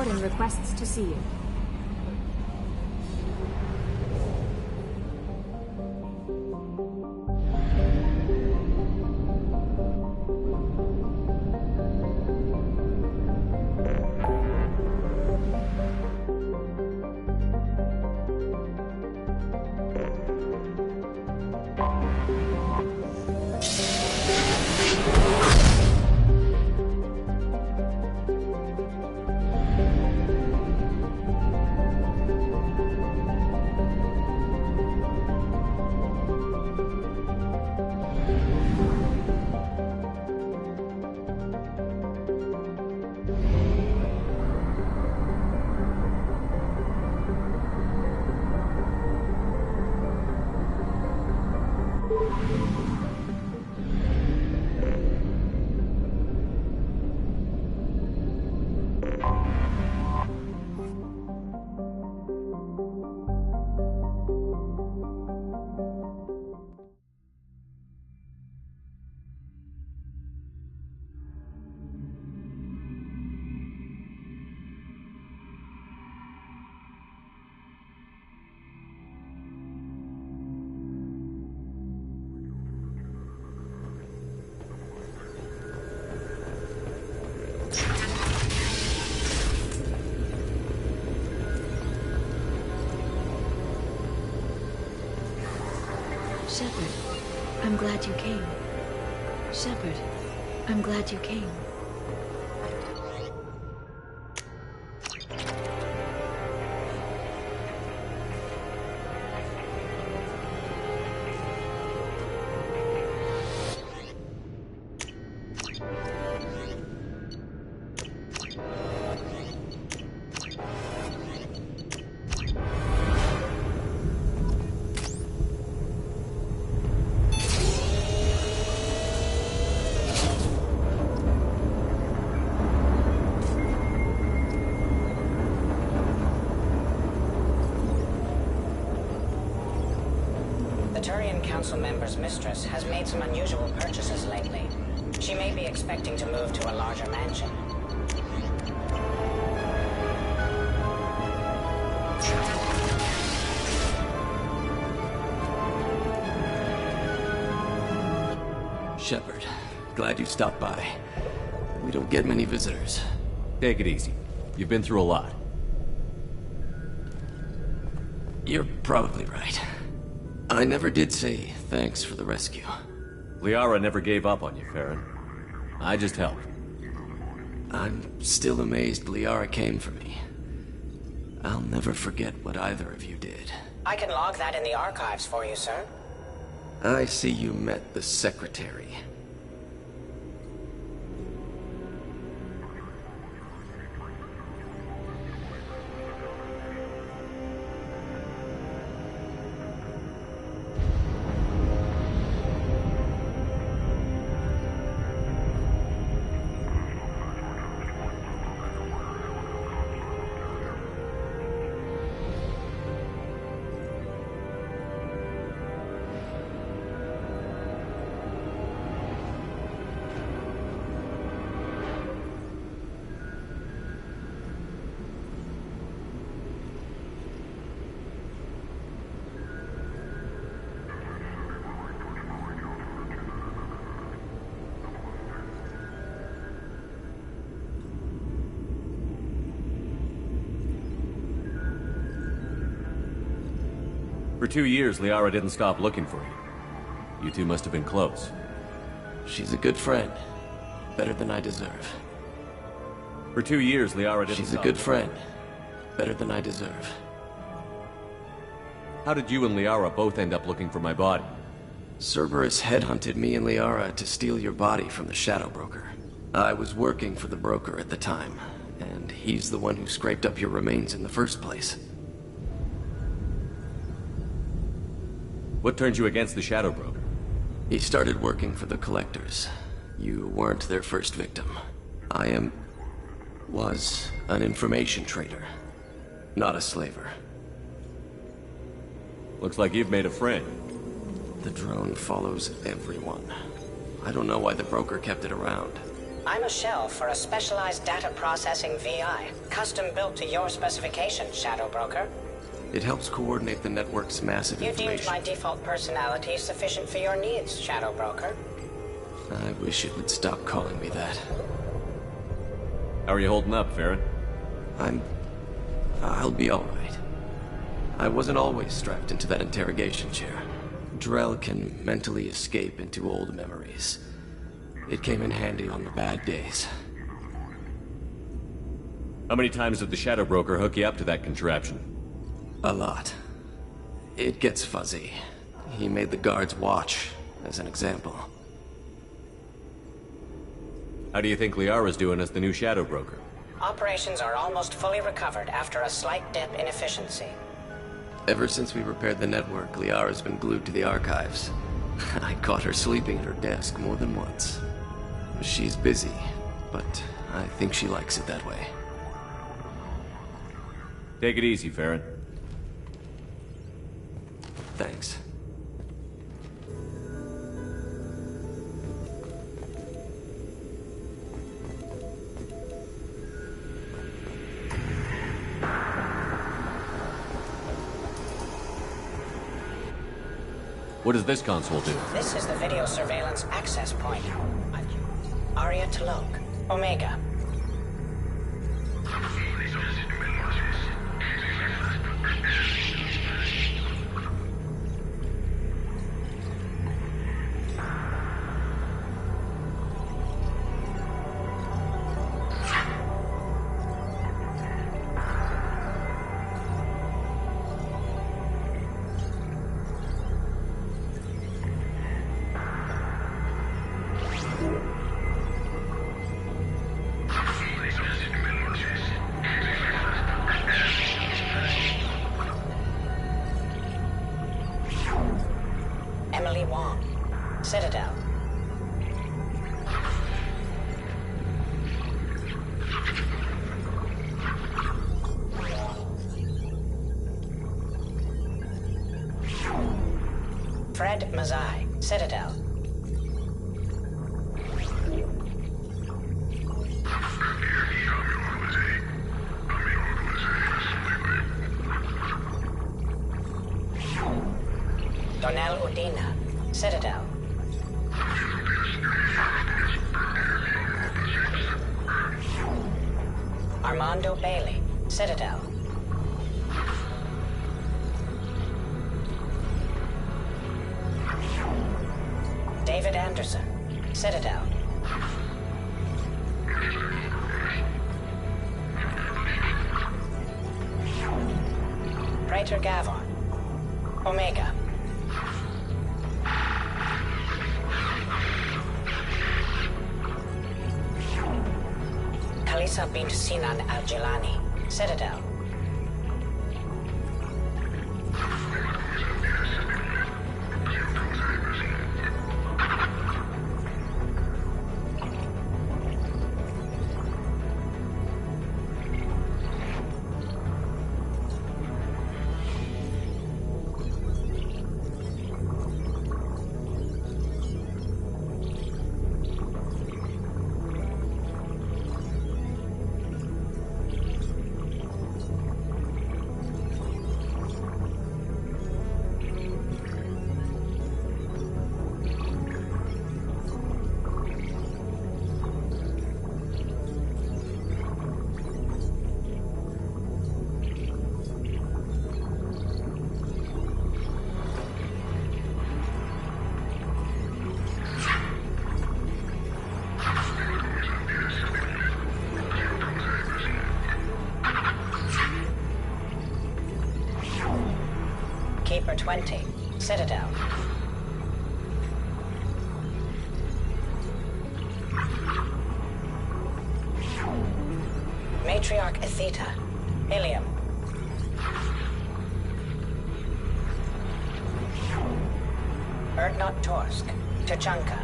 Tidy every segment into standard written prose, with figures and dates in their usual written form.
Warden requests to see you. Shepard, I'm glad you came. Shepard, I'm glad you came. Council member's mistress has made some unusual purchases lately. She may be expecting to move to a larger mansion. Shepard, glad you stopped by. We don't get many visitors. Take it easy. You've been through a lot. You're probably right. I never did say thanks for the rescue. Liara never gave up on you, Farron. I just helped. I'm still amazed Liara came for me. I'll never forget what either of you did. I can log that in the archives for you, sir. I see you met the Secretary. For 2 years, Liara didn't stop looking for you. You two must have been close. She's a good friend. Better than I deserve. For 2 years, Liara didn't She's stop. a good friend. Better than I deserve. How did you and Liara both end up looking for my body? Cerberus headhunted me and Liara to steal your body from the Shadow Broker. I was working for the broker at the time, and he's the one who scraped up your remains in the first place. What turned you against the Shadow Broker? He started working for the Collectors. You weren't their first victim. Was an information trader, not a slaver. Looks like you've made a friend. The drone follows everyone. I don't know why the broker kept it around. I'm a shell for a specialized data processing VI, custom built to your specifications, Shadow Broker. It helps coordinate the network's massive You deemed information. my default personality sufficient for your needs, Shadow Broker. I wish it would stop calling me that. How are you holding up, Farron? I'll be alright. I wasn't always strapped into that interrogation chair. Drell can mentally escape into old memories. It came in handy on the bad days. How many times did the Shadow Broker hook you up to that contraption? A lot. It gets fuzzy. He made the guards watch, as an example. How do you think Liara's doing as the new Shadow Broker? Operations are almost fully recovered after a slight dip in efficiency. Ever since we repaired the network, Liara's been glued to the archives. I caught her sleeping at her desk more than once. She's busy, but I think she likes it that way. Take it easy, Farron. Thanks. What does this console do? This is the video surveillance access point. Aria Talok, Omega. Citadel. Fred Mazai, Citadel. Donnell Udina, Citadel. Armando Bailey, Citadel. David Anderson, Citadel. Praetor Gavon, Omega. Khalisa bint Sinan al-Jilani, Citadel. Keeper 20, Citadel. Matriarch Atheta, Ilium. Erdnot Torsk, Tachanka.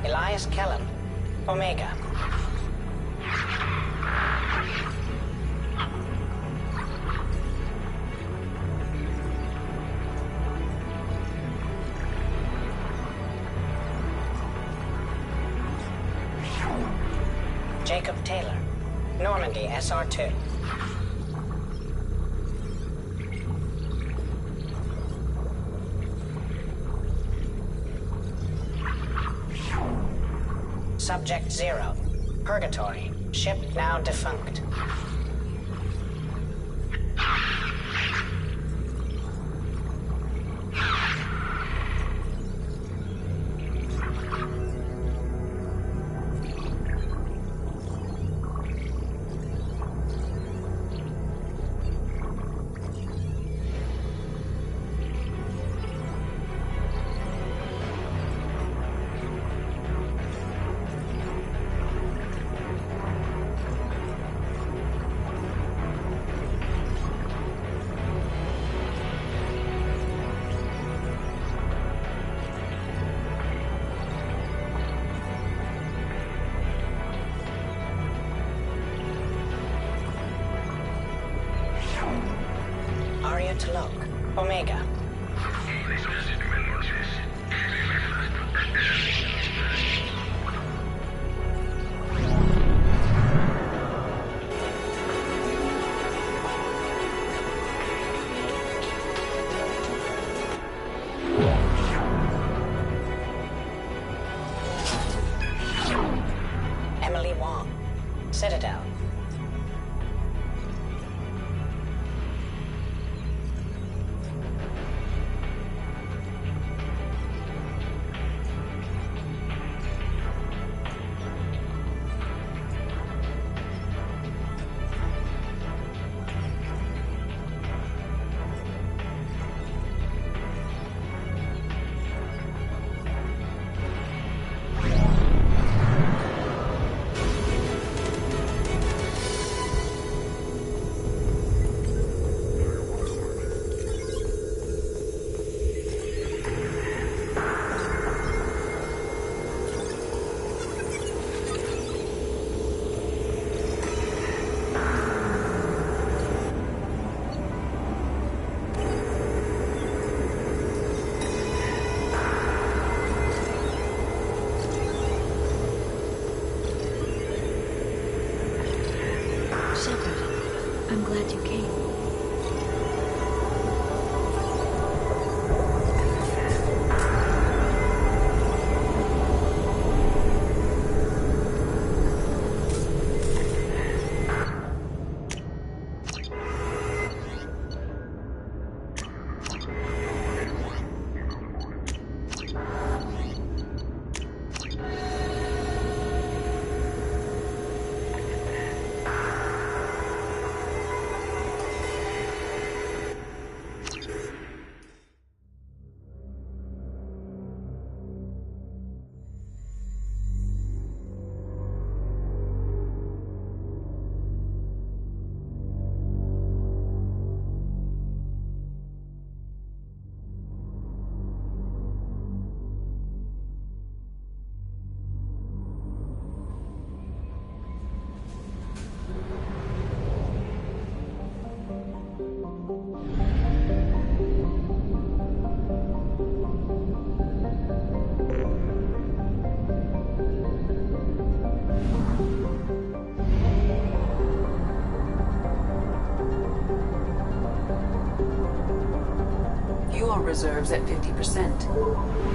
Elias Kellam, Omega. Jacob Taylor. Normandy, SR2. Subject 0. Purgatory. Ship now defunct. Aria to lock. Omega. Emily Wong. Citadel. Shepard, I'm glad you came. Fuel reserves at 50%.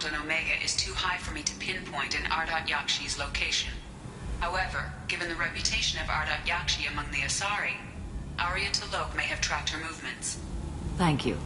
Delta and Omega is too high for me to pinpoint an Ardat Yakshi's location. However, given the reputation of Ardat Yakshi among the Asari, Arya T'Loak may have tracked her movements. Thank you.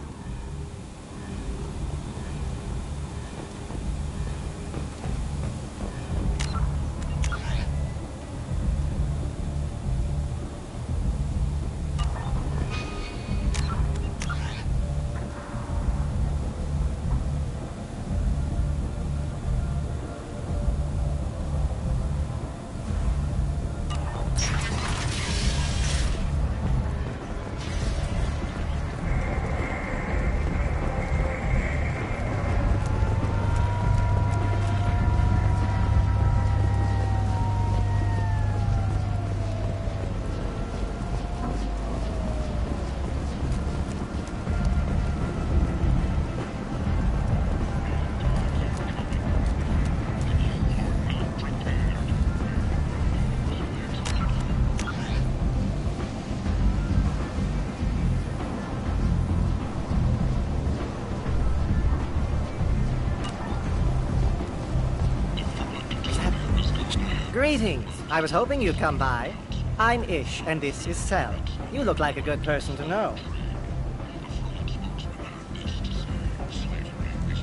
Greetings. I was hoping you'd come by. I'm Ish, and this is Sel. You look like a good person to know.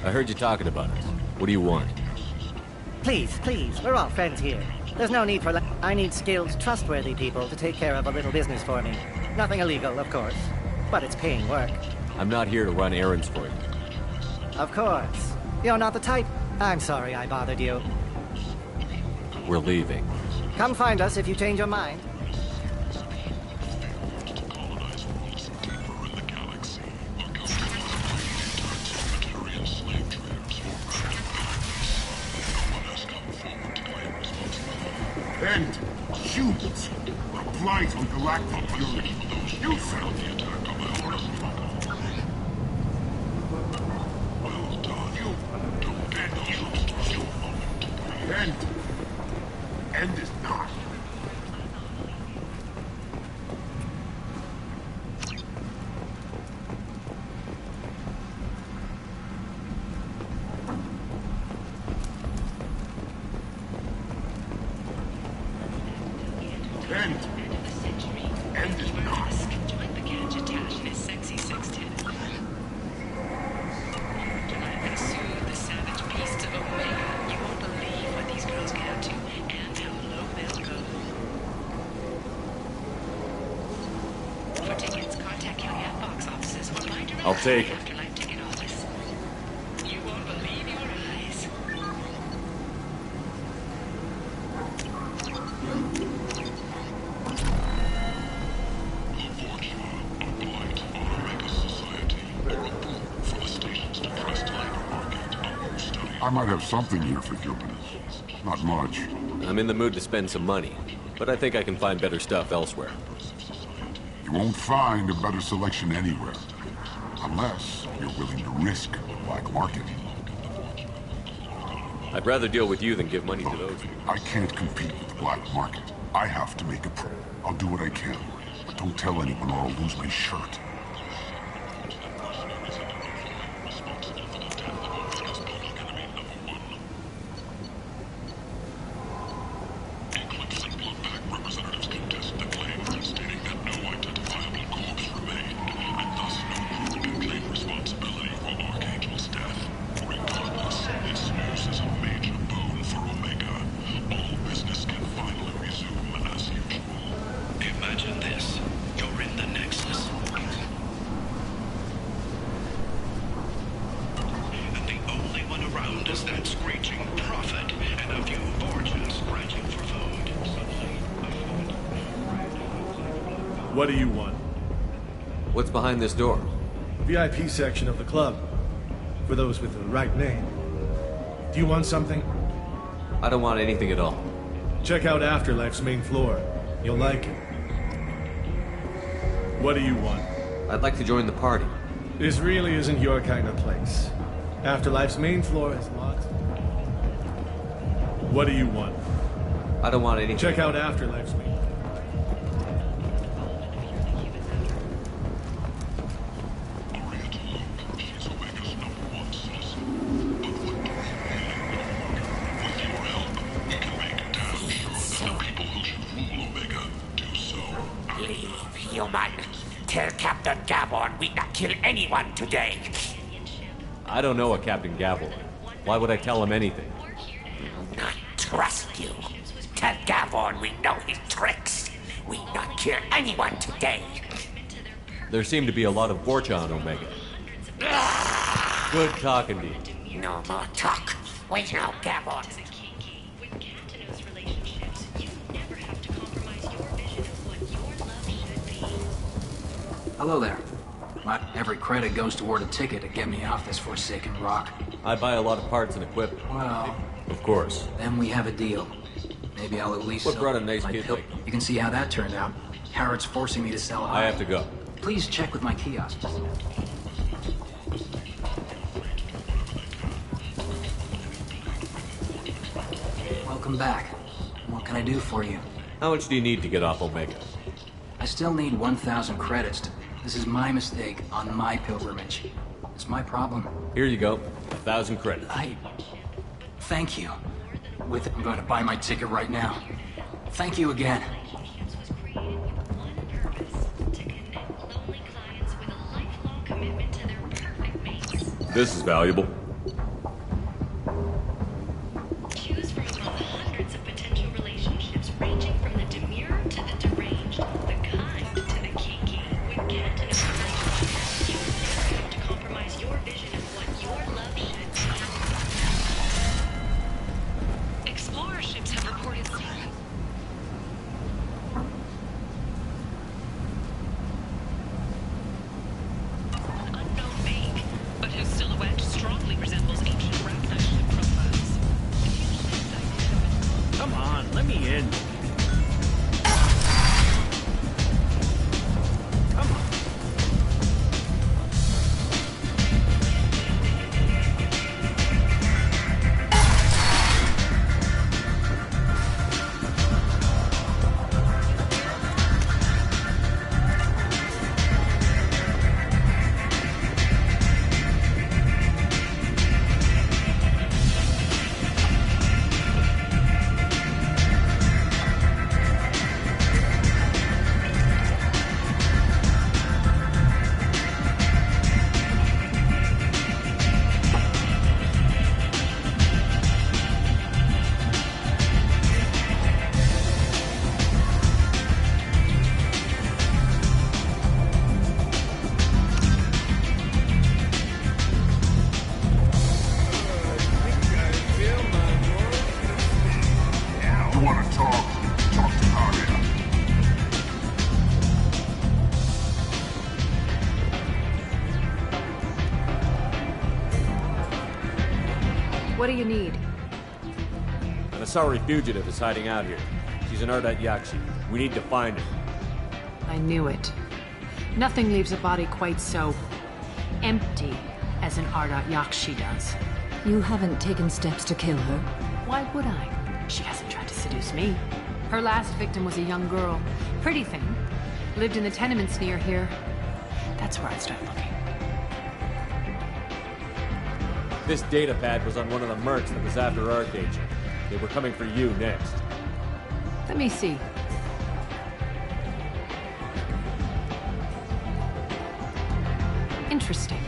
I heard you talking about us. What do you want? Please, we're all friends here. There's no need for... I need skilled, trustworthy people to take care of a little business for me. Nothing illegal, of course, but it's paying work. I'm not here to run errands for you. Of course. You're not the type. I'm sorry I bothered you. We're leaving. Come find us if you change your mind. And humans, a blight on galactic purity. You found the attack on the Horde. Well done. End is not. End is not. Join the gadget Tash and his sexy sextet. Tonight they soothe the savage beasts of Omega. You won't believe what these girls get up to and how low they'll go. For tickets, contact county box offices or find your I'll take it. Afterlife ticket office. You won't believe your eyes. I might have something here for humans. Not much. I'm in the mood to spend some money, but I think I can find better stuff elsewhere. You won't find a better selection anywhere. Unless you're willing to risk the black market. I'd rather deal with you than give money to those. I can't compete with the black market. I have to make a pro. I'll do what I can. But don't tell anyone or I'll lose my shirt. Imagine this. You're in the Nexus. And the only one around is that screeching prophet and a few fortunes scratching for food. What do you want? What's behind this door? VIP section of the club. For those with the right name. Do you want something? I don't want anything at all. Check out Afterlife's main floor. You'll like it. What do you want? I'd like to join the party. This really isn't your kind of place. Afterlife's main floor is locked. What do you want? I don't want anything. Check out Afterlife's main. human. Tell Captain Gavon we not kill anyone today. I don't know a Captain Gavel. Why would I tell him anything? Not trust you. Tell Gavon we know his tricks. We not kill anyone today. There seem to be a lot of Vorcha on Omega. Good talking to you. No more talk. We know Gavon. Hello there. Every credit goes toward a ticket to get me off this forsaken rock. I buy a lot of parts and equipment. Well, of course. then we have a deal. Maybe I'll at least What sell brought a nice my kid pill. like you? You can see how that turned out. Harrod's forcing me to sell I have to go. Please check with my kiosks. Welcome back. What can I do for you? How much do you need to get off Omega? I still need 1,000 credits. This is my mistake on my pilgrimage. It's my problem. Here you go. 1,000 credits. Thank you. With it, I'm going to buy my ticket right now. Thank you again. This is valuable. Choose from among the hundreds of potential relationships ranging from the demure to the deranged, the kind to the kinky. With Canton's relationships, you never have to compromise your vision of what your love should be. Explorer ships have reported seeing an unknown make, but his silhouette strongly resembles ancient Ragnar ship profiles. Come on, let me in. Come on. You want to talk? Talk to Aria. What do you need? An Asari fugitive is hiding out here. She's an Ardat Yakshi. We need to find her. I knew it. Nothing leaves a body quite so empty as an Ardat Yakshi does. You haven't taken steps to kill her? Why would I? She hasn't tried to seduce me. Her last victim was a young girl. Pretty thing. Lived in the tenements near here. That's where I'd start looking. This data pad was on one of the mercs that was after Archangel. They were coming for you next. Let me see. Interesting.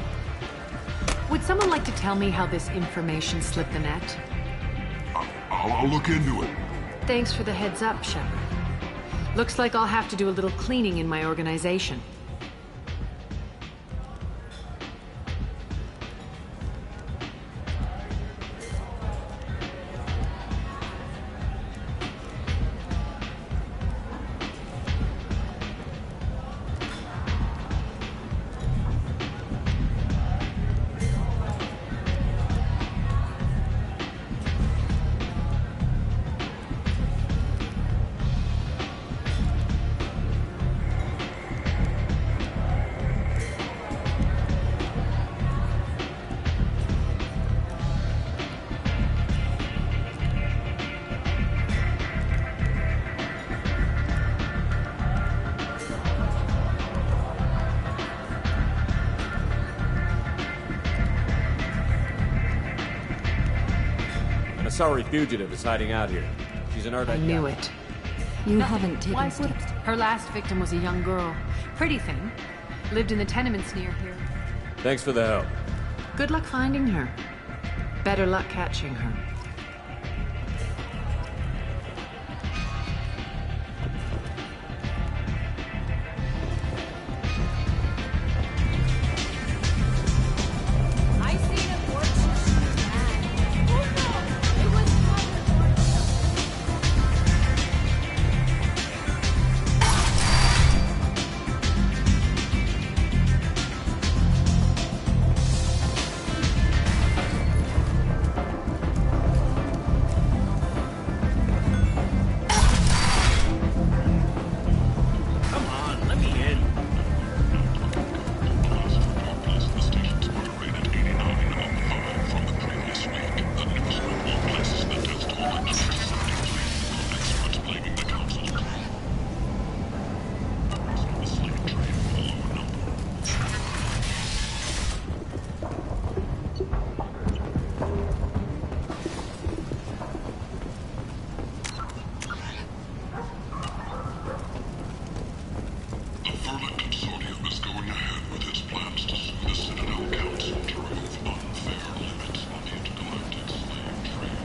Would someone like to tell me how this information slipped the net? I'll look into it. Thanks for the heads up, Shepard. Looks like I'll have to do a little cleaning in my organization. An Asari fugitive is hiding out here. She's an Ardat I knew Yakshi. it. You Nothing. haven't taken Why would steps. her last victim was a young girl. Pretty thing. Lived in the tenements near here. Thanks for the help. Good luck finding her. Better luck catching her. I seen a fortune. Oh no! It was Come on, let me in. The Vermin Consortium is going ahead with its plans to sue the Citadel Council to remove unfair limits on the intergalactic slave trade.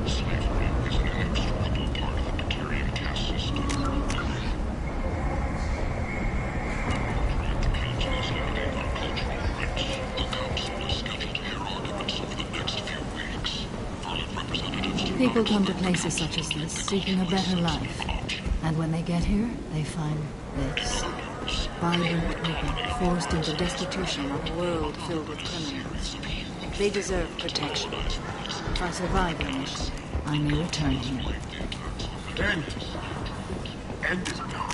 Slavery is an inextricable part of the Batarian caste system. The Council is limiting our cultural rights. The Council is scheduled to hear arguments over the next few weeks. Vermin representatives do People not come to expect places such as this seeking a better life. And when they get here, they find this. Vibrant people forced into destitution on a world filled with criminals. They deserve protection. If I survive their mission, I may return here. End it now.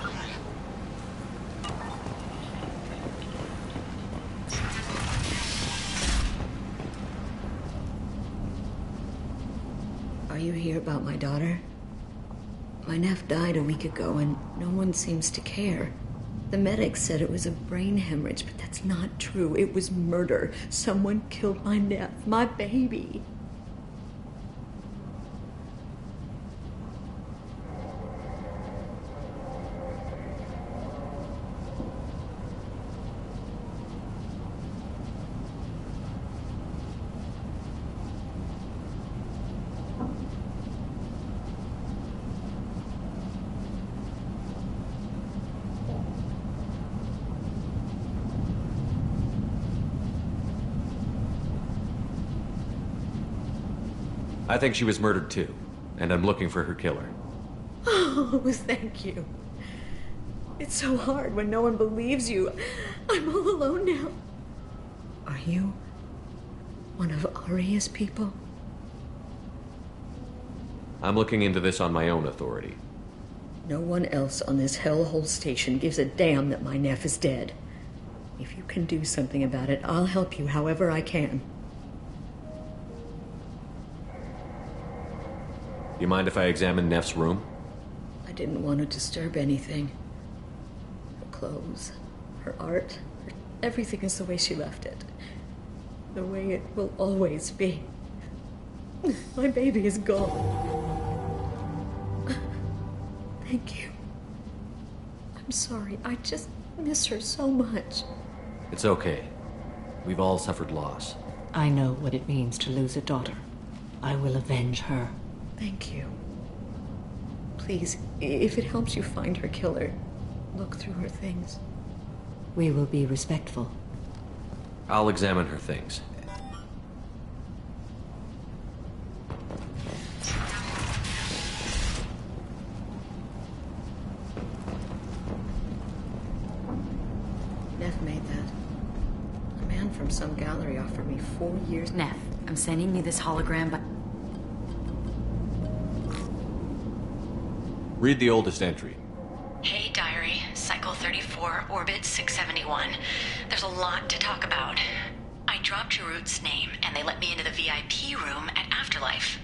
Are you here about my daughter? My nephew died a week ago and no one seems to care. The medics said it was a brain hemorrhage, but that's not true. It was murder. Someone killed my nephew, my baby. I think she was murdered too, and I'm looking for her killer. Oh, thank you. It's so hard when no one believes you. I'm all alone now. Are you one of Aria's people? I'm looking into this on my own authority. No one else on this hellhole station gives a damn that my nephew is dead. If you can do something about it, I'll help you however I can. You mind if I examine Neff's room? I didn't want to disturb anything. Her clothes, her art, everything is the way she left it. The way it will always be. My baby is gone. Thank you. I'm sorry. I just miss her so much. It's okay. We've all suffered loss. I know what it means to lose a daughter. I will avenge her. Thank you. Please, if it helps you find her killer, look through her things. We will be respectful. I'll examine her things. Neff made that. A man from some gallery offered me 4 years. Neff, I'm sending you this hologram, but Read the oldest entry. hey, diary, cycle 34, orbit 671. There's a lot to talk about. I dropped Jarut's name, and they let me into the VIP room at Afterlife.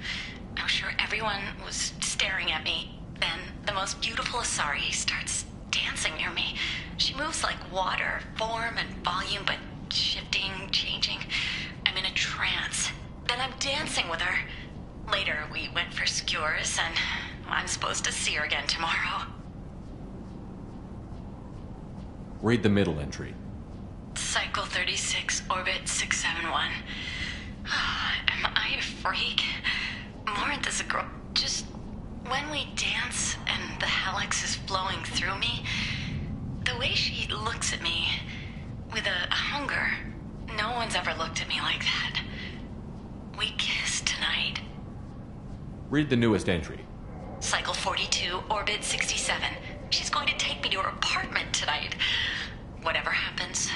I was sure everyone was staring at me. Then the most beautiful Asari starts dancing near me. She moves like water, form and volume, but shifting, changing. I'm in a trance. Then I'm dancing with her. Later, we went for skewers, and I'm supposed to see her again tomorrow. Read the middle entry. Cycle 36, orbit 671. Am I a freak? Morinth is a girl. Just when we dance and the helix is flowing through me, the way she looks at me with a hunger, no one's ever looked at me like that. We kissed tonight. Read the newest entry. Cycle 42, orbit 67. She's going to take me to her apartment tonight. Whatever happens,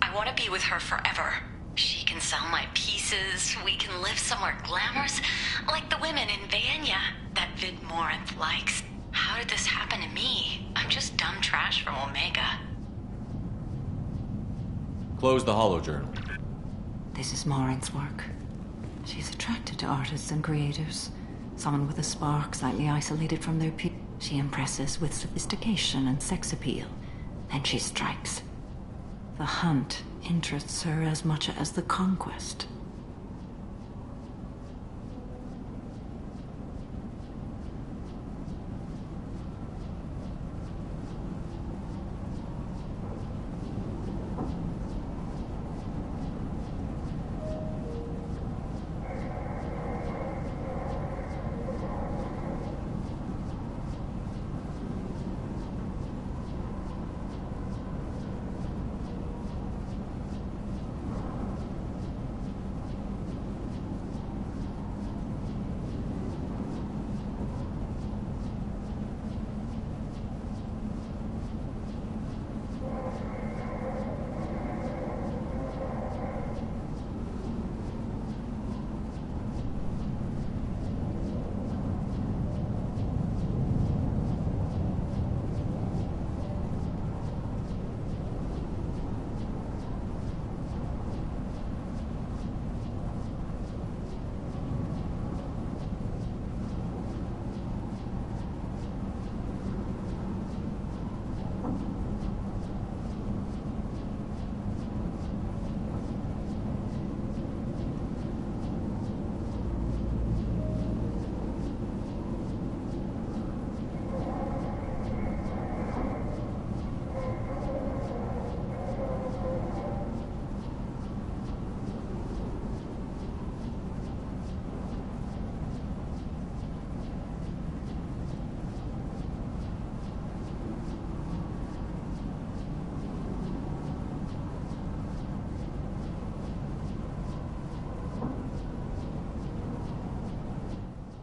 I want to be with her forever. She can sell my pieces. We can live somewhere glamorous, like the women in Vanya that Vid Morinth likes. How did this happen to me? I'm just dumb trash from Omega. Close the holojournal. This is Morinth's work. She's attracted to artists and creators. Someone with a spark, slightly isolated from their peers. She impresses with sophistication and sex appeal. Then she strikes. The hunt interests her as much as the conquest.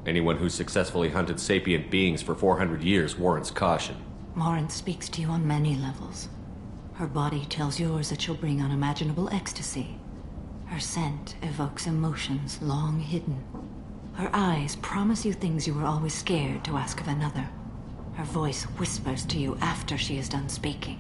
Anyone who's successfully hunted sapient beings for 400 years warrants caution. Morinth speaks to you on many levels. Her body tells yours that she'll bring unimaginable ecstasy. Her scent evokes emotions long hidden. Her eyes promise you things you were always scared to ask of another. Her voice whispers to you after she is done speaking.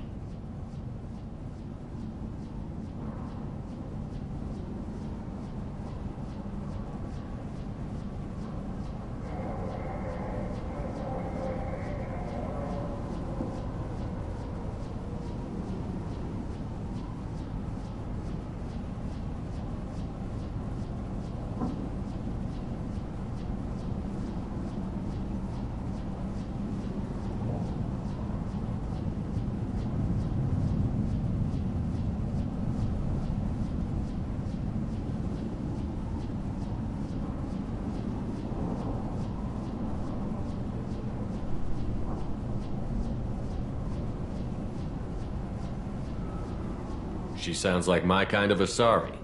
She sounds like my kind of Asari.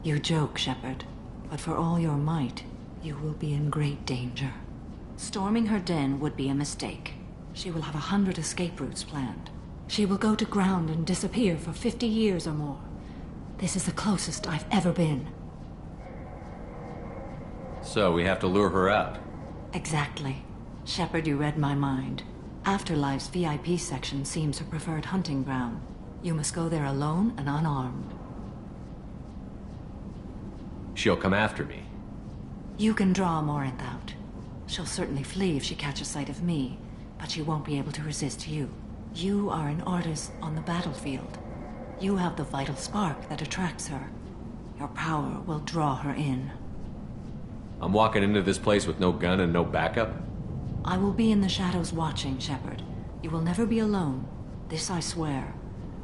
You joke, Shepard, but for all your might, you will be in great danger. Storming her den would be a mistake. She will have 100 escape routes planned. She will go to ground and disappear for 50 years or more. This is the closest I've ever been. So we have to lure her out. Exactly. Shepard, you read my mind. Afterlife's VIP section seems her preferred hunting ground. You must go there alone and unarmed. She'll come after me. You can draw Morinth out. She'll certainly flee if she catches sight of me, but she won't be able to resist you. You are an artist on the battlefield. You have the vital spark that attracts her. Your power will draw her in. I'm walking into this place with no gun and no backup? I will be in the shadows watching, Shepard. You will never be alone. This I swear.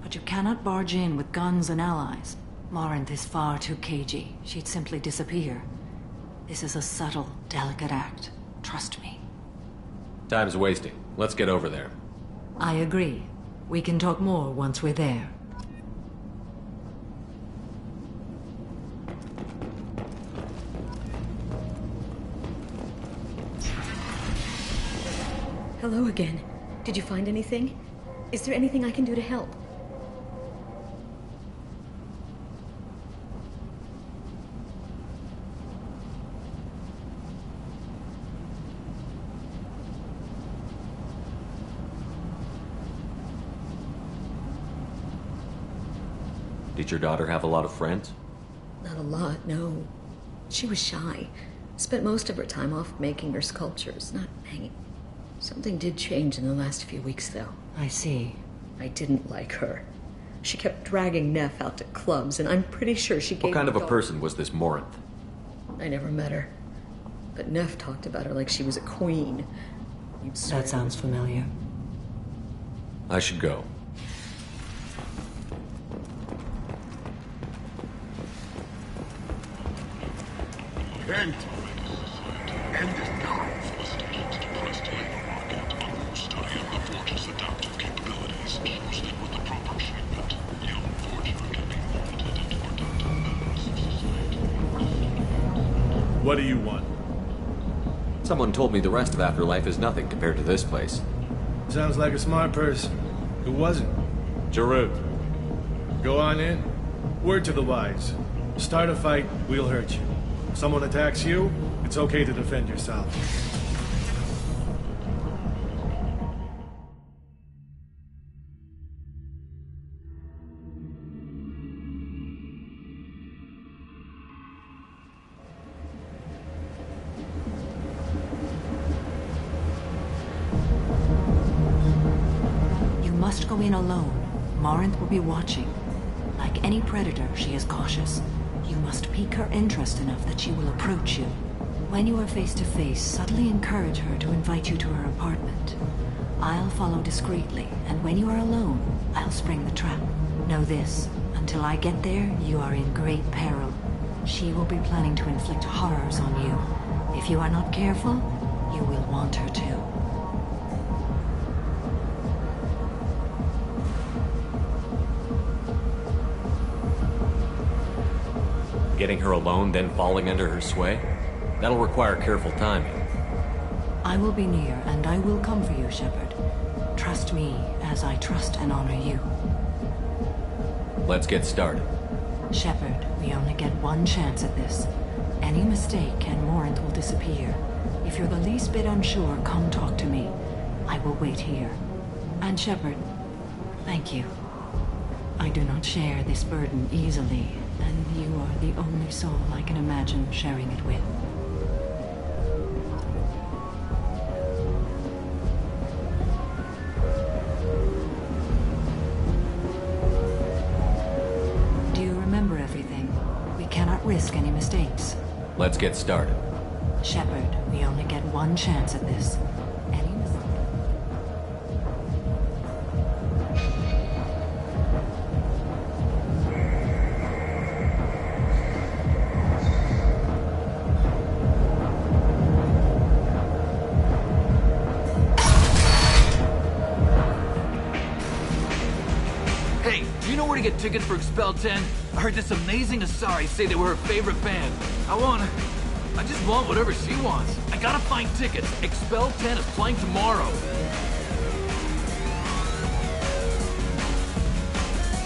But you cannot barge in with guns and allies. Morinth is far too cagey. She'd simply disappear. This is a subtle, delicate act. Trust me. Time's wasting. Let's get over there. I agree. We can talk more once we're there. Hello again. Did you find anything? Is there anything I can do to help? Did your daughter have a lot of friends? Not a lot, no. She was shy. Spent most of her time off making her sculptures, not hanging. Something did change in the last few weeks, though. I see. I didn't like her. She kept dragging Neff out to clubs, and I'm pretty sure she gave What kind of a me person was this Morinth? I never met her. But Neff talked about her like she was a queen. You'd swear That sounds familiar. I should go. End. End it now. Depressed labor market, a new study of the Forge's adaptive capabilities, boosted with the proper treatment. Young Forger can be molded into productive members of society. What do you want? Someone told me the rest of Afterlife is nothing compared to this place. Sounds like a smart person. Who wasn't? Jarut. Go on in. Word to the wise. Start a fight, we'll hurt you. If someone attacks you, it's okay to defend yourself. You must go in alone. Morinth will be watching. Like any predator, she is cautious. You must pique her interest enough that she will approach you. When you are face to face, subtly encourage her to invite you to her apartment. I'll follow discreetly, and when you are alone, I'll spring the trap. Know this, until I get there, you are in great peril. She will be planning to inflict horrors on you. If you are not careful, you will want her to. Getting her alone, then falling under her sway? That'll require careful timing. I will be near, and I will come for you, Shepard. Trust me, as I trust and honor you. Let's get started. Shepard, we only get one chance at this. Any mistake and Morinth will disappear. If you're the least bit unsure, come talk to me. I will wait here. And Shepard, thank you. I do not share this burden easily, and you are the only soul I can imagine sharing it with. Do you remember everything? We cannot risk any mistakes. Let's get started. Shepard, we only get one chance at this. Any mistake? Hey, do you know where to get tickets for Expel 10? I heard this amazing Asari say they were her favorite band. I just want whatever she wants. I gotta find tickets. Expel 10 is playing tomorrow.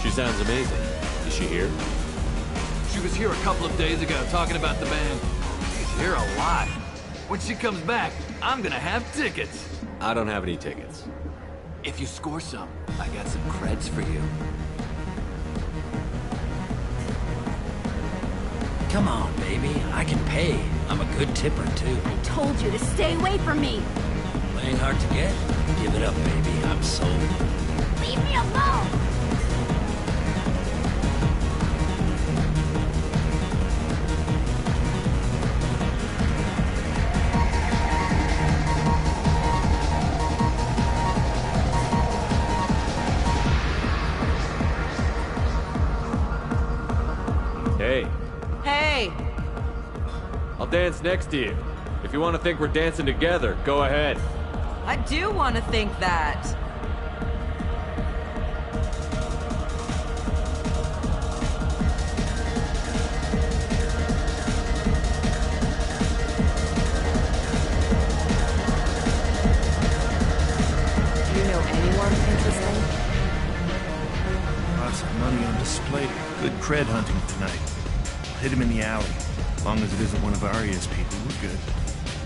She sounds amazing. Is she here? She was here a couple of days ago talking about the band. She's here a lot. When she comes back, I'm gonna have tickets. I don't have any tickets. If you score some, I got some creds for you. Come on, baby. I can pay. I'm a good tipper, too. I told you to stay away from me. Playing hard to get? Give it up, baby. I'm sold. Leave me alone. dance next to you. If you want to think we're dancing together, go ahead. I do want to think that. Do you know anyone interesting? Lots of money on display. Good cred hunting tonight. Hit him in the alley. As long as it isn't one of Arya's people, we're good.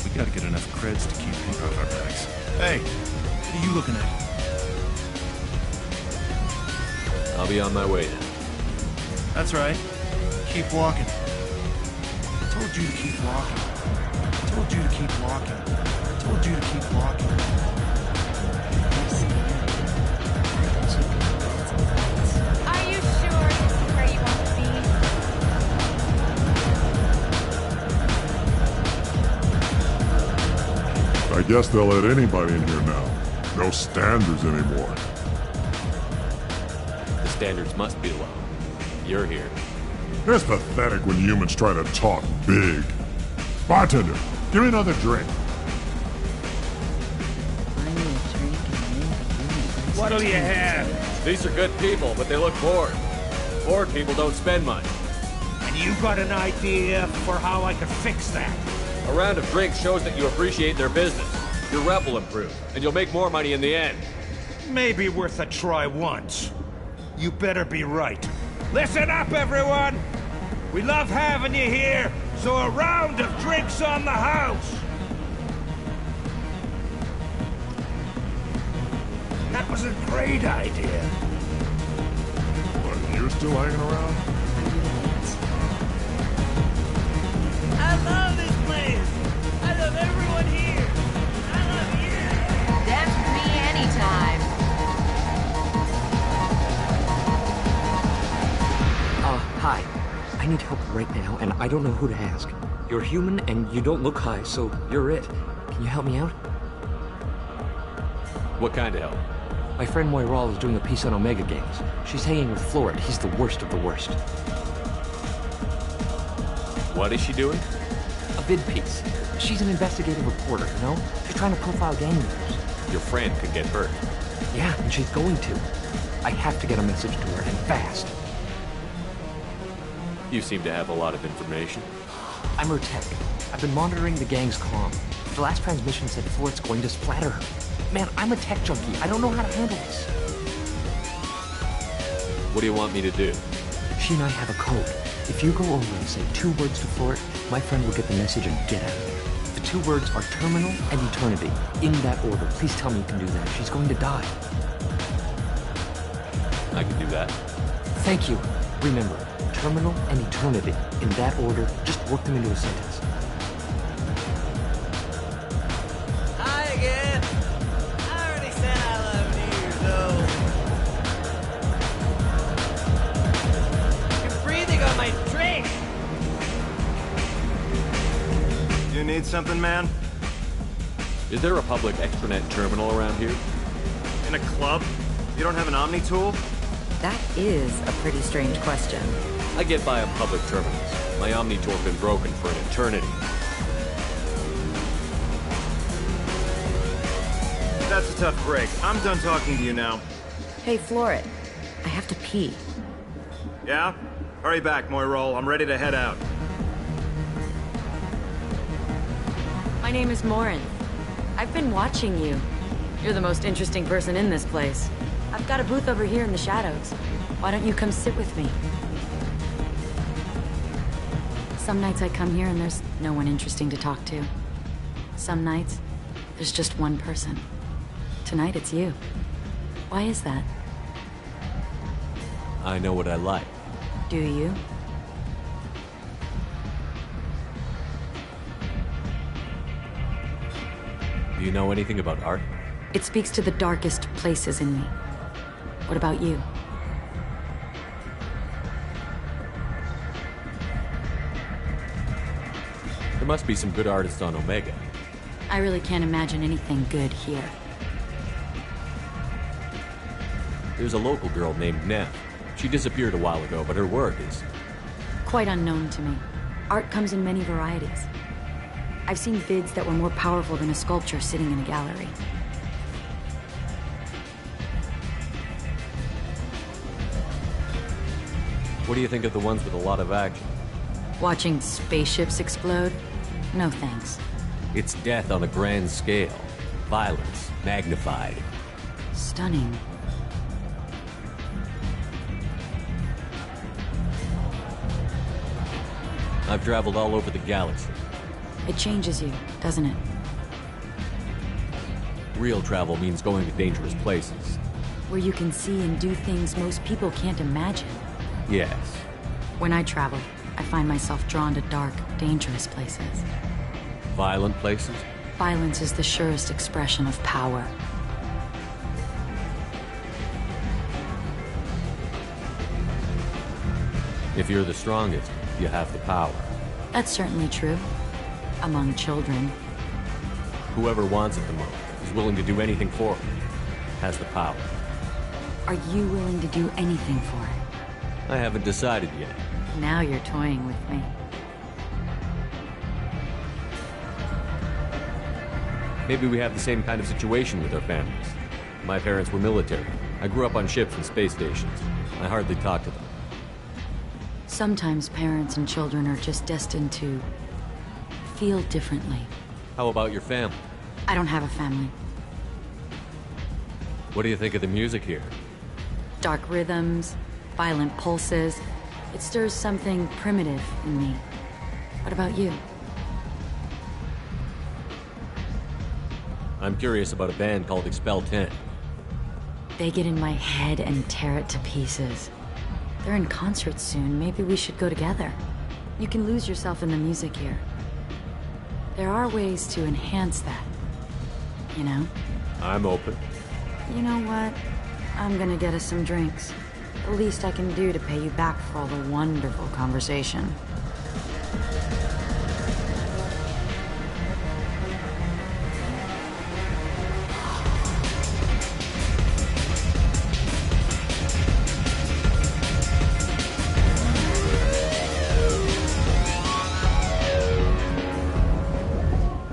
We gotta get enough creds to keep ink off our backs. Hey, what are you looking at? I'll be on my way now. That's right. Keep walking. I told you to keep walking. I told you to keep walking. I told you to keep walking. Are you sure this is where you want to be? I guess they'll let anybody in here now. No standards anymore. The standards must be low. You're here. It's pathetic when humans try to talk big. Bartender, give me another drink. What'll you have? These are good people, but they look bored. Bored people don't spend money. And you got an idea for how I could fix that? A round of drinks shows that you appreciate their business. Your rep will improve, and you'll make more money in the end. Maybe worth a try once. You better be right. Listen up, everyone! We love having you here, so a round of drinks on the house! That was a great idea. What, you're still hanging around? I love this place! I love everyone here! I love you! Dance with me anytime. Hi. I need help right now, and I don't know who to ask. You're human, and you don't look high, so you're it. Can you help me out? What kind of help? My friend Moiral is doing a piece on Omega Games. She's hanging with Florid. He's the worst of the worst. What is she doing? A bid piece. She's an investigative reporter, you know? She's trying to profile gang leaders. Your friend could get hurt. Yeah, and she's going to. I have to get a message to her, and fast. You seem to have a lot of information. I'm her tech. I've been monitoring the gang's comm. The last transmission said Florid's going to splatter her. Man, I'm a tech junkie. I don't know how to handle this. What do you want me to do? She and I have a code. If you go over and say 2 words to Florid, my friend will get the message and get out of there. The 2 words are terminal and eternity. In that order. Please tell me you can do that. She's going to die. I can do that. Thank you. Remember, terminal and eternity. In that order, just work them into a sentence. Hi again! I already said I love you, though. You're breathing on my drink! You need something, man? Is there a public extranet terminal around here? In a club? You don't have an Omni tool? That is a pretty strange question. I get by on public terminals. My Omni tool's been broken for an eternity. That's a tough break. I'm done talking to you now. Hey, Florid. I have to pee. Yeah? Hurry back, Moiral. I'm ready to head out. My name is Morin. I've been watching you. You're the most interesting person in this place. I've got a booth over here in the shadows. Why don't you come sit with me? Some nights I come here and there's no one interesting to talk to. Some nights, there's just one person. Tonight it's you. Why is that? I know what I like. Do you? Do you know anything about art? It speaks to the darkest places in me. What about you? There must be some good artists on Omega. I really can't imagine anything good here. There's a local girl named Neff. She disappeared a while ago, but her work is... Quite unknown to me. Art comes in many varieties. I've seen vids that were more powerful than a sculpture sitting in a gallery. What do you think of the ones with a lot of action? Watching spaceships explode? No thanks. It's death on a grand scale. Violence, magnified. Stunning. I've traveled all over the galaxy. It changes you, doesn't it? Real travel means going to dangerous places. Where you can see and do things most people can't imagine. Yes. When I travel, I find myself drawn to dark, dangerous places. Violent places? Violence is the surest expression of power. If you're the strongest, you have the power. That's certainly true. Among children. Whoever wants it the most, is willing to do anything for it, has the power. Are you willing to do anything for it? I haven't decided yet. Now you're toying with me. Maybe we have the same kind of situation with our families. My parents were military. I grew up on ships and space stations. I hardly talk to them. Sometimes parents and children are just destined to feel differently. How about your family? I don't have a family. What do you think of the music here? Dark rhythms, violent pulses. It stirs something primitive in me. What about you? I'm curious about a band called Expel 10. They get in my head and tear it to pieces. They're in concert soon. Maybe we should go together. You can lose yourself in the music here. There are ways to enhance that. You know? I'm open. You know what? I'm gonna get us some drinks. The least I can do to pay you back for all the wonderful conversation.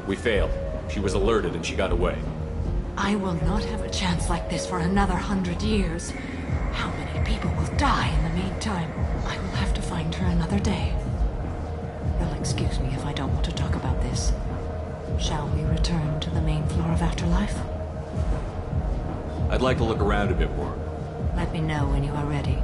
We failed. She was alerted and she got away. I will not have a chance like this for another 100 years. How many people will die in the meantime? I will have to find her another day. You'll excuse me if I don't want to talk about this. Shall we return to the main floor of Afterlife? I'd like to look around a bit more. Let me know when you are ready.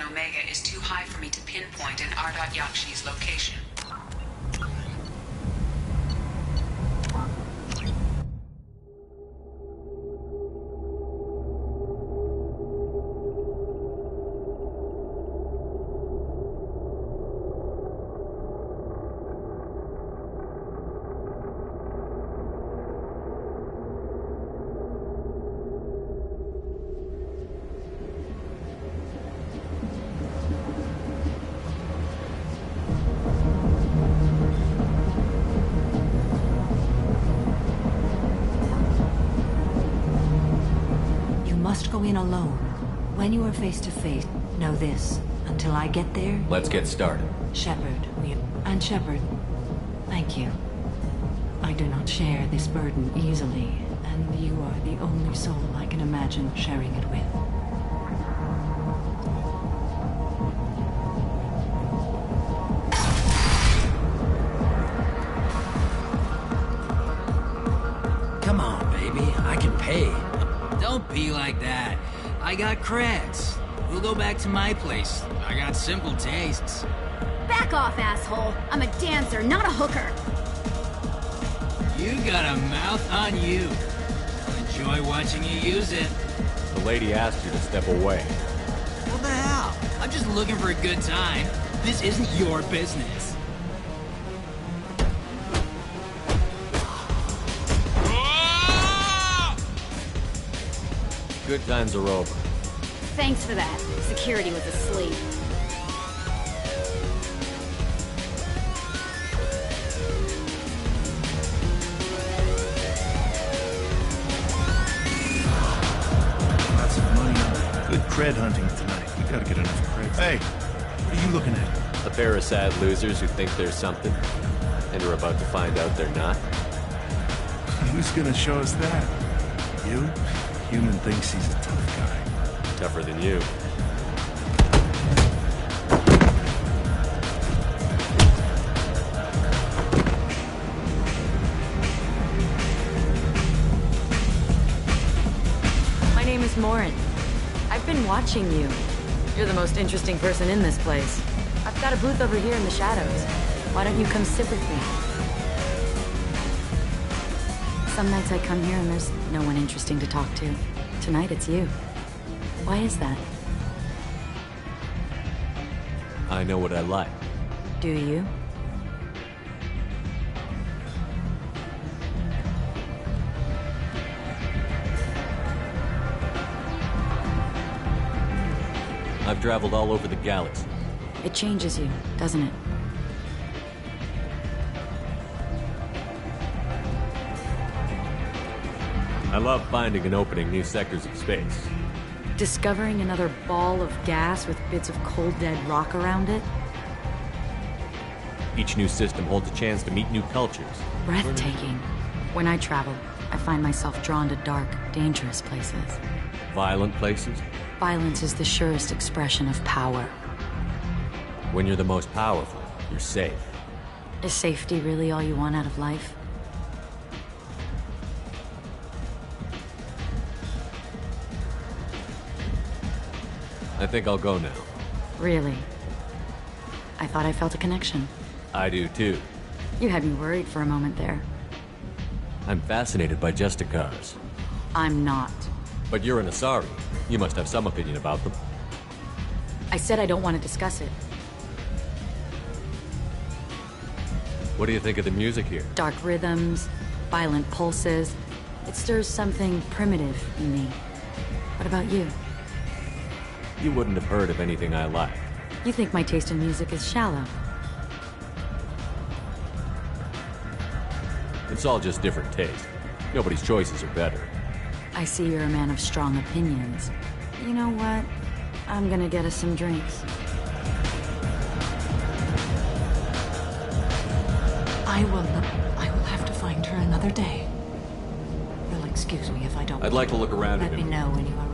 Omega is too high for me to pinpoint in Yakshi's location. Go in alone. When you are face to face, know this. Until I get there... Let's get started. Shepard, and Shepard, thank you. I do not share this burden easily, and you are the only soul I can imagine sharing it with. Come on, baby. I can pay. Don't be like I got creds. We'll go back to my place. I got simple tastes. Back off, asshole. I'm a dancer, not a hooker. You got a mouth on you. I'll enjoy watching you use it. The lady asked you to step away. What the hell? I'm just looking for a good time. This isn't your business. Good times are over. Thanks for that. Security was asleep. Lots of money on good cred hunting tonight. We gotta get enough creds. Hey, what are you looking at? A pair of sad losers who think they're something, and are about to find out they're not. Who's gonna show us that? You? Human thinks he's a tough guy. Tougher than you. My name is Morin. I've been watching you. You're the most interesting person in this place. I've got a booth over here in the shadows. Why don't you come sit with me? Some nights I come here and there's no one interesting to talk to. Tonight it's you. Why is that? I know what I like. Do you? I've traveled all over the galaxy. It changes you, doesn't it? I love finding and opening new sectors of space. Discovering another ball of gas with bits of cold dead rock around it? Each new system holds a chance to meet new cultures. Breathtaking. When I travel, I find myself drawn to dark, dangerous places. Violent places. Violence is the surest expression of power. When you're the most powerful, you're safe. Is safety really all you want out of life? I think I'll go now. Really? I thought I felt a connection. I do too. You had me worried for a moment there. I'm fascinated by Justicars. I'm not. But you're an Asari. You must have some opinion about them. I said I don't want to discuss it. What do you think of the music here? Dark rhythms, violent pulses. It stirs something primitive in me. What about you? You wouldn't have heard of anything I like. You think my taste in music is shallow. It's all just different taste. Nobody's choices are better. I see you're a man of strong opinions. You know what? I'm gonna get us some drinks. I will have to find her another day. You'll excuse me if I don't. I'd like to look around Let at me him. know when you are ready.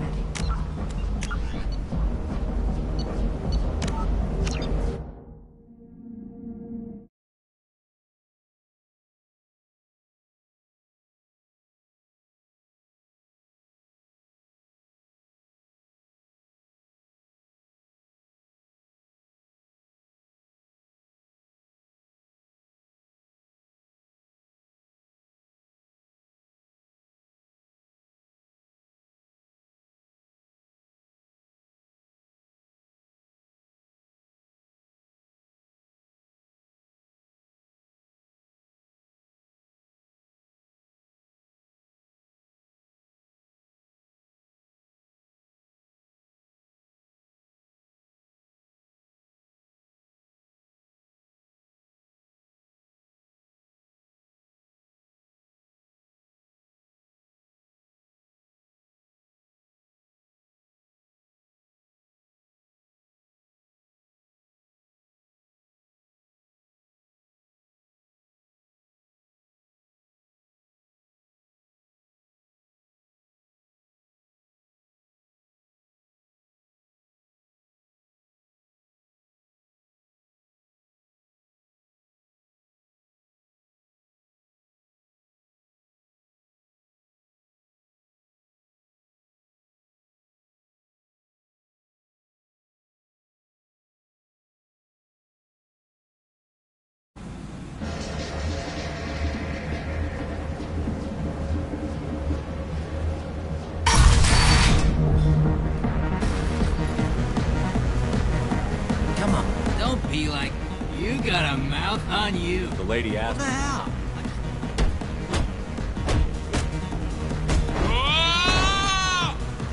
Come on, don't be like... You got a mouth on you. The lady What asked. the hell?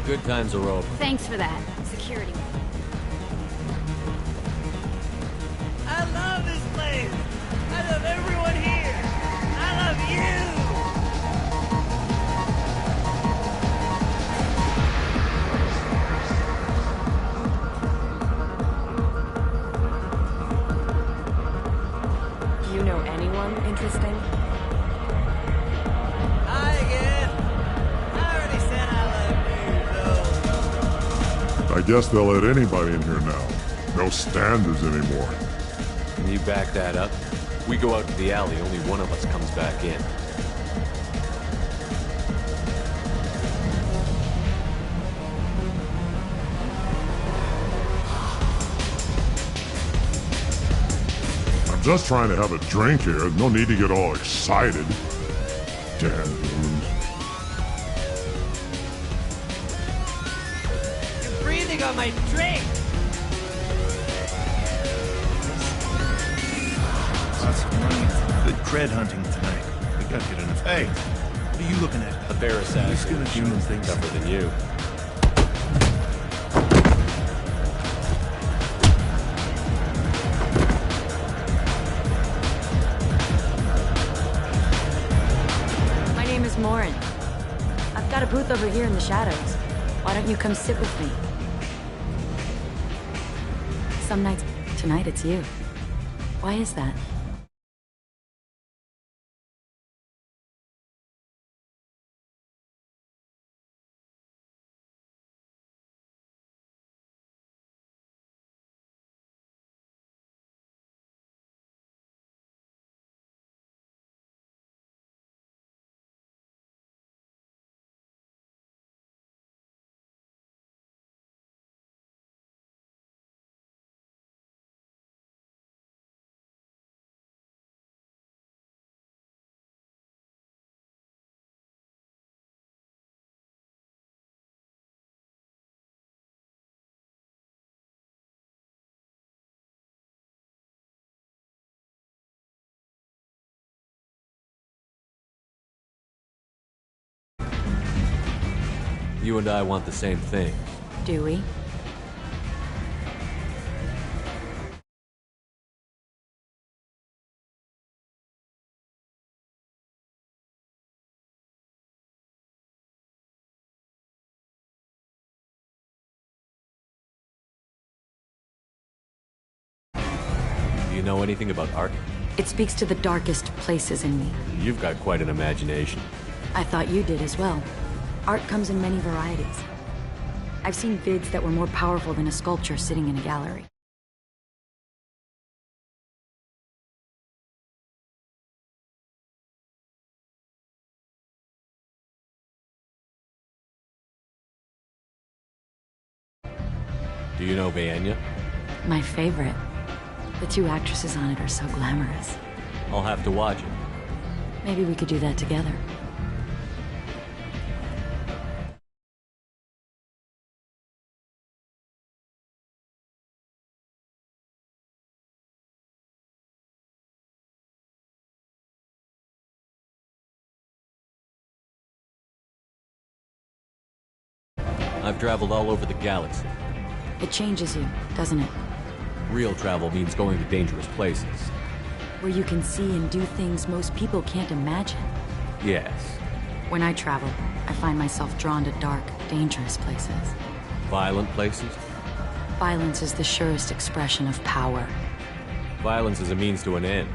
Good times are over. Thanks for that. Security. I love this place. I love everyone here. I love you. Do you know anyone interesting? Hi again. I already said I love you, I guess they'll let anybody in here now. No standards anymore. Can you back that up? We go out to the alley, only one of us comes back in. I'm just trying to have a drink here. No need to get all excited. Damn booze. You're breathing on my drink. Lots of money. Good cred hunting tonight. We gotta get enough. Hey, what are you looking at? A bear assassin. gonna human things tougher than you. My name is Morin. I've got a booth over here in the shadows. Why don't you come sit with me? Some nights... Tonight it's you. Why is that? You and I want the same thing. Do we? Do you know anything about art? It speaks to the darkest places in me. You've got quite an imagination. I thought you did as well. Art comes in many varieties. I've seen vids that were more powerful than a sculpture sitting in a gallery. Do you know Vianya? My favorite. The two actresses on it are so glamorous. I'll have to watch it. Maybe we could do that together. I've traveled all over the galaxy. It changes you, doesn't it? Real travel means going to dangerous places. Where you can see and do things most people can't imagine. Yes. When I travel, I find myself drawn to dark, dangerous places. Violent places? Violence is the surest expression of power. Violence is a means to an end.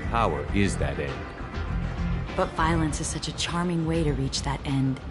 Power is that end. But violence is such a charming way to reach that end.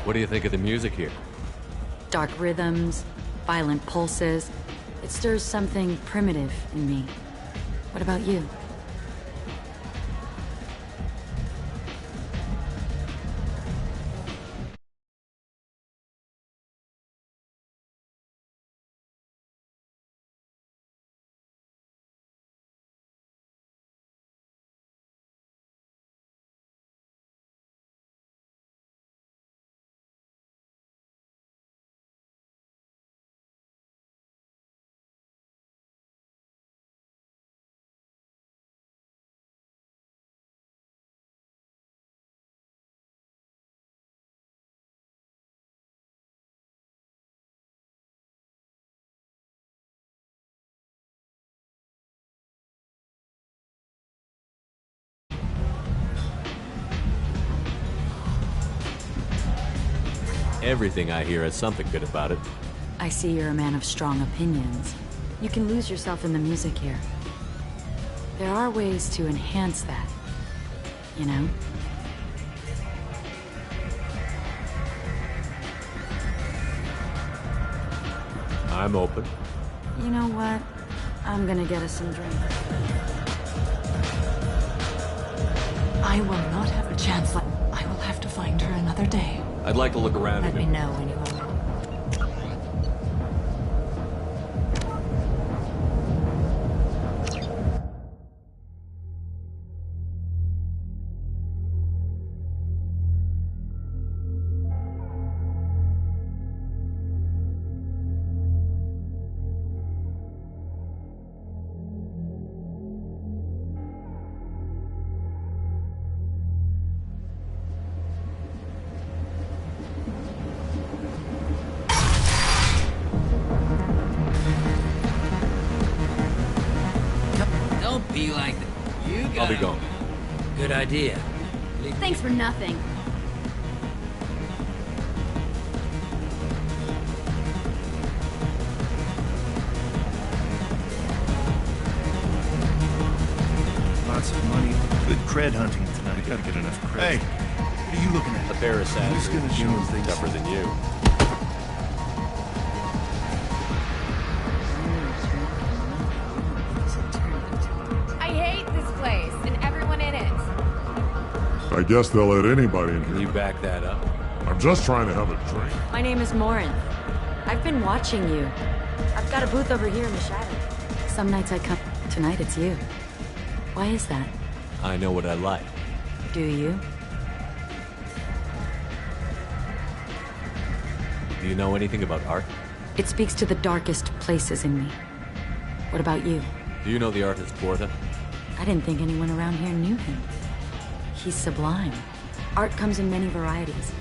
What do you think of the music here? Dark rhythms, violent pulses. It stirs something primitive in me. What about you? Everything I hear has something good about it. I see you're a man of strong opinions. You can lose yourself in the music here. There are ways to enhance that, you know? I'm open. You know what? I'm gonna get us some drink. I will not have a chance like... I will have to find her another day. I'd like to look around. Let me know when you are ready. Don't be like that. You got I'll be going. Good idea. Thanks for nothing. Lots of money. Good cred hunting tonight. We gotta get enough cred. Hey, what are you looking at? A pair of Who's gonna assassins. do Things tougher than you. I hate this place and everyone in it. I guess they'll let anybody in Can here. you back that up? I'm just trying to have a drink. My name is Morin. I've been watching you. I've got a booth over here in the shadows. Some nights I come. Tonight it's you. Why is that? I know what I like. Do you? Do you know anything about art? It speaks to the darkest places in me. What about you? Do you know the artist Porta? I didn't think anyone around here knew him. He's sublime. Art comes in many varieties.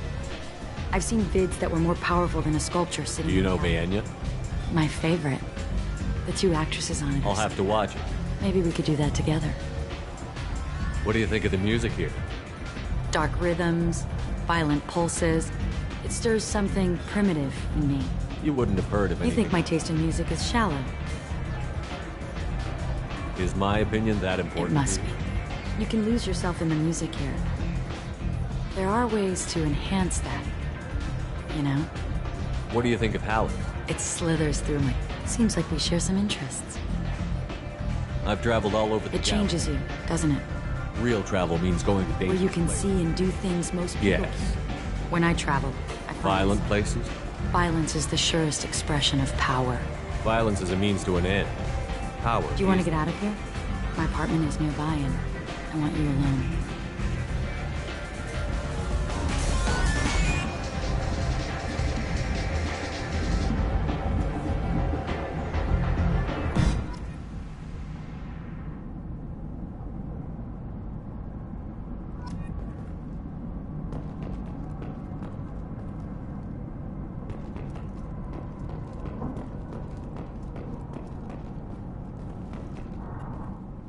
I've seen vids that were more powerful than a sculpture sitting Do you know in the gallery. Vienya? My favorite. The two actresses on it. I'll have to watch it. Maybe we could do that together. What do you think of the music here? Dark rhythms, violent pulses. It stirs something primitive in me. You wouldn't have heard of You anything. think my taste in music is shallow. Is my opinion that important? It must be. You can lose yourself in the music here. There are ways to enhance that, you know? What do you think of Halleck? It slithers through my... Seems like we share some interests. I've traveled all over the It changes you, doesn't it? Real travel means going to Where dangerous you can places. see and do things most people Yes. can't. When I travel, I find Violent places? violence is the surest expression of power. Violence is a means to an end. Power. Do you want to is- get out of here? My apartment is nearby and I want you alone.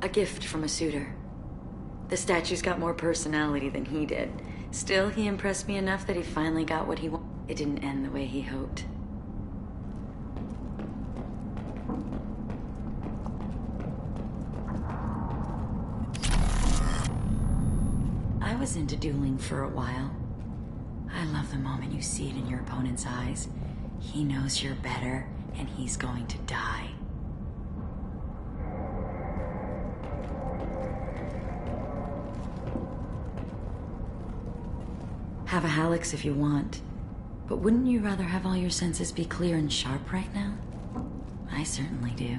A gift from a suitor. The statue's got more personality than he did. Still, he impressed me enough that he finally got what he wanted. It didn't end the way he hoped. I was into dueling for a while. I love the moment you see it in your opponent's eyes. He knows you're better, and he's going to die. Have a Hallex if you want, but wouldn't you rather have all your senses be clear and sharp right now? I certainly do.